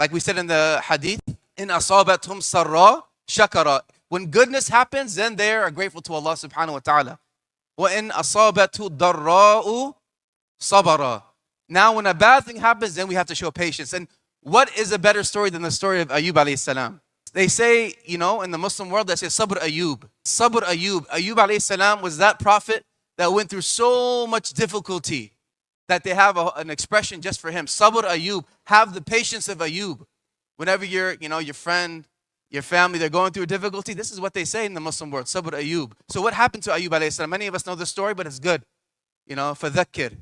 Like we said in the hadith, in asabathum sarra shakara. When goodness happens, then they are grateful to Allah subhanahu wa ta'ala. Wa in asabatu darra'u sabara. Now when a bad thing happens, then we have to show patience. And what is a better story than the story of Ayub alayhi salam? They say, in the Muslim world, they say Sabr Ayub. Sabr Ayub. Ayub alayhi salam was that prophet that went through so much difficulty that they have an expression just for him. Sabr Ayub. Have the patience of Ayub. Whenever your friend, your family, they're going through a difficulty, this is what they say in the Muslim world. Sabr Ayub. So what happened to Ayub alayhi salam? Many of us know the story, but it's good. Fadhakkir.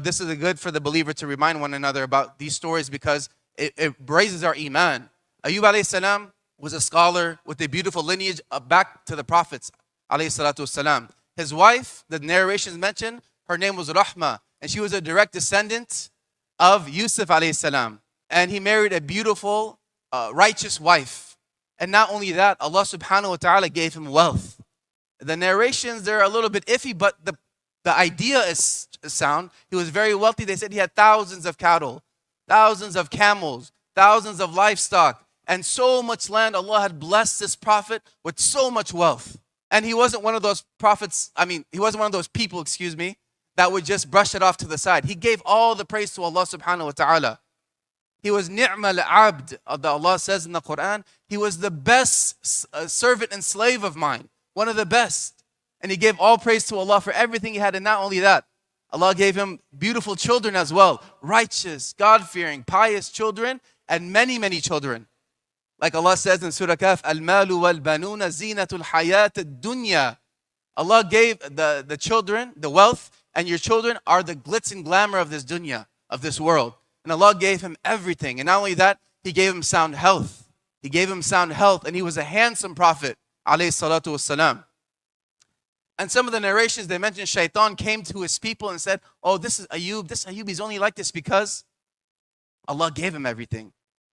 This is good for the believer to remind one another about these stories because it raises our iman. Ayub alayhi salam was a scholar with a beautiful lineage back to the prophets alayhi salatu wasalam. His wife, the narrations mention, her name was Rahma, and she was a direct descendant of Yusuf alayhi salam. And he married a beautiful, righteous wife. And not only that, Allah subhanahu wa ta'ala gave him wealth. The narrations, they're a little bit iffy, but the idea is sound. He was very wealthy. They said he had thousands of cattle, thousands of camels, thousands of livestock, and so much land. Allah had blessed this prophet with so much wealth. And he wasn't one of those prophets, he wasn't one of those people, that would just brush it off to the side. He gave all the praise to Allah subhanahu wa ta'ala. He was ni'mal abd, that Allah says in the Quran. He was the best servant and slave of mine, one of the best. And he gave all praise to Allah for everything he had. And not only that, Allah gave him beautiful children as well. Righteous, God-fearing, pious children, and many, many children. Like Allah says in Surah Kaf, Al-malu wal-banuna zinatul hayat ad-dunya. Allah gave the children, the wealth, and your children are the glitz and glamour of this dunya, of this world. And Allah gave him everything. And not only that, He gave him sound health. He gave him sound health, and he was a handsome prophet, alayhi salatu wassalam. And some of the narrations, they mention Shaitan came to his people and said, oh, this is Ayub. This Ayub, he's only like this because Allah gave him everything.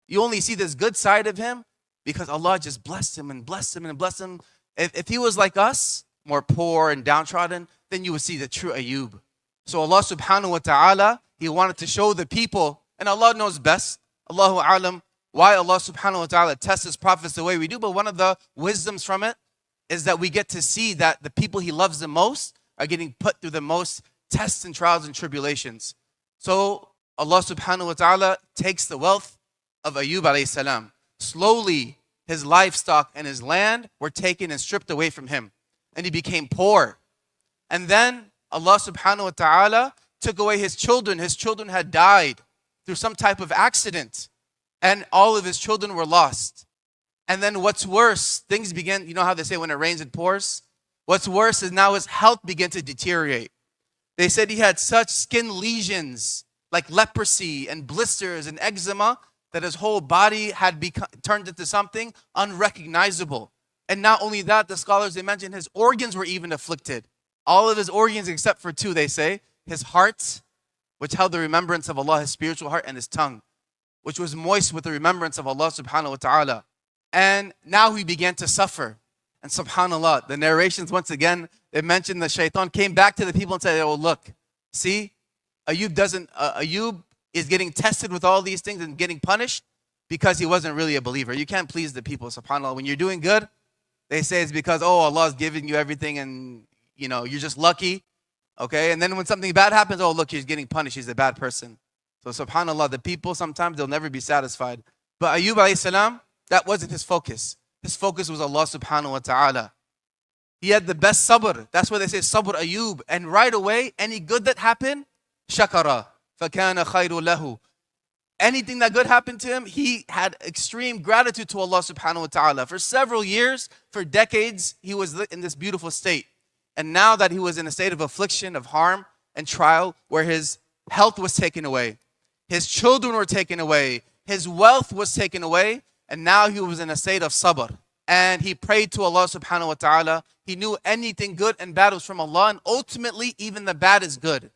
You only see this good side of him because Allah just blessed him and blessed him and blessed him. If he was like us, more poor and downtrodden, then you would see the true Ayub. So Allah subhanahu wa ta'ala, He wanted to show the people, and Allah knows best, Allahu alam, why Allah subhanahu wa ta'ala tests His prophets the way we do. But one of the wisdoms from it is that we get to see that the people He loves the most are getting put through the most tests and trials and tribulations. So Allah subhanahu wa ta'ala takes the wealth of Ayub alayhi salam. Slowly, his livestock and his land were taken and stripped away from him. And he became poor. And then Allah subhanahu wa ta'ala took away his children. His children had died through some type of accident. And all of his children were lost. And then what's worse, things began, you know how they say when it rains it pours? What's worse is now his health began to deteriorate. They said he had such skin lesions like leprosy and blisters and eczema that his whole body had turned into something unrecognizable. And not only that, the scholars, they mentioned his organs were even afflicted. All of his organs except for two, they say. His heart, which held the remembrance of Allah, his spiritual heart, and his tongue, which was moist with the remembrance of Allah subhanahu wa ta'ala. And now he began to suffer. And subhanAllah, the narrations once again, they mentioned the shaitan came back to the people and said, oh look, see, Ayub is getting tested with all these things and getting punished because he wasn't really a believer. You can't please the people, subhanAllah. When you're doing good, they say it's because, oh, Allah's giving you everything and, you're just lucky. Okay, and then when something bad happens, oh, look, he's getting punished. He's a bad person. So subhanAllah, the people, sometimes they'll never be satisfied. But Ayub alayhi salam, that wasn't his focus. His focus was Allah subhanahu wa ta'ala. He had the best sabr. That's why they say sabr Ayub. And right away, any good that happened, shakara. فَكَانَ خَيْرٌ لَهُ. Anything that good happened to him, he had extreme gratitude to Allah subhanahu wa ta'ala. For several years, for decades, he was in this beautiful state. And now that he was in a state of affliction, of harm and trial, where his health was taken away, his children were taken away, his wealth was taken away, and now he was in a state of sabr. And he prayed to Allah subhanahu wa ta'ala. He knew anything good and bad was from Allah, and ultimately even the bad is good.